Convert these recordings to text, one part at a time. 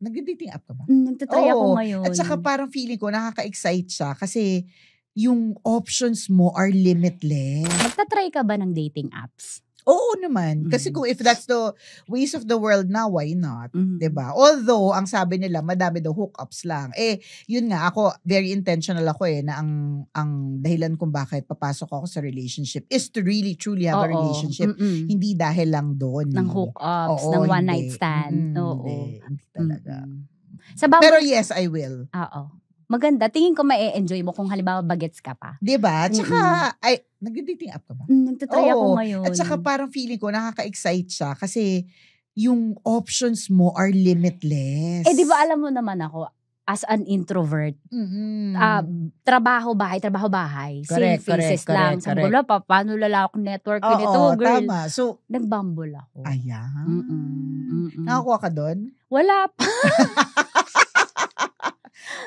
Nag-dating app ka ba? Nagtatry ako Oo. ngayon. At saka parang feeling ko nakaka-excite siya kasi yung options mo are limitless. Magtatry ka ba ng dating apps? Oo naman. Kasi kung if that's the ways of the world now, why not? Mhm. 'Di ba? Although, ang sabi nila, madami daw hookups lang. Yun nga, ako, very intentional ako na ang dahilan kung bakit papasok ako sa relationship is to really, truly have a Oo. relationship. Hindi dahil lang doon. Ng hookups, Oo, ng one hindi. night stand. Oo. Hindi talaga. Sa Bumble, Pero yes, I will. oo. Maganda. Tingin ko ma-enjoy mo kung halimbawa bagets ka pa. 'Di ba? Tsaka, nag-dating app ka ba? Nagtatry ako Oo. ngayon. At saka parang feeling ko nakaka-excite siya kasi yung options mo are limitless. di ba alam mo naman ako, as an introvert, trabaho-bahay. Same faces lang. Sabi ko, paano lalaki network ko nito, girl? Tama. So, Nag-Bumble ako. ayan. Nakakuha ka doon? Wala pa.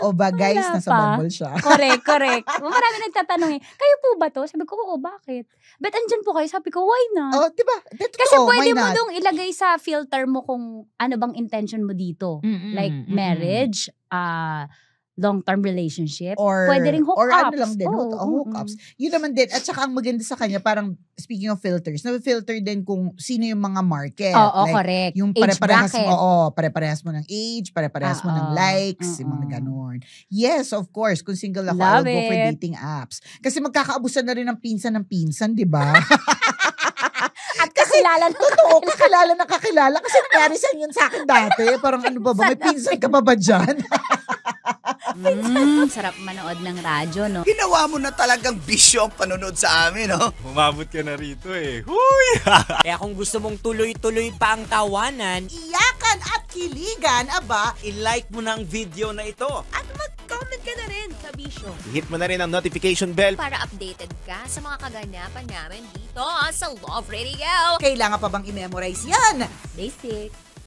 O ba, guys, Wala nasa pa. Bumble siya. Correct. Marami nagtatanong kayo po ba to? Sabi ko, oo, bakit? But andyan po kayo? Sabi ko, why not? Oh, diba? Kasi pwede mo dong ilagay sa filter mo kung ano bang intention mo dito. Like marriage, long-term relationship, or pwede ring hookups. Or ano lang din, Oo, hookups. Yun naman din. At saka ang maganda sa kanya, parang speaking of filters, na-filter din kung sino yung mga market. Oo, like, correct. Yung Age pare-parehas bracket. mo, pare-parehas mo ng age, pare-parehas mo ng likes, yung mga ganon. Yes, of course. Kung single ako, I'll go for dating apps. Kasi magkakaabusan na rin ng pinsan, di ba? At kakilala na Totoo, kakilala. Kasi nangyari sa yun sa akin dati. Parang ano ba, may pinsan ka pa ba dyan? Sarap manood ng radyo, no? Ginawa mo na talagang bisyo ang panonood sa amin, no? Umabot ka na rito Huy! Kaya kung gusto mong tuloy-tuloy pa ang tawanan, Iyakan at kiligan, aba, i-like mo na ang video na ito. At mag-comment ka na rin, kabisyo, Hit mo na rin ang notification bell. para updated ka sa mga kaganapan namin dito sa Love Radio. kailangan pa bang i-memorize yan? Basic.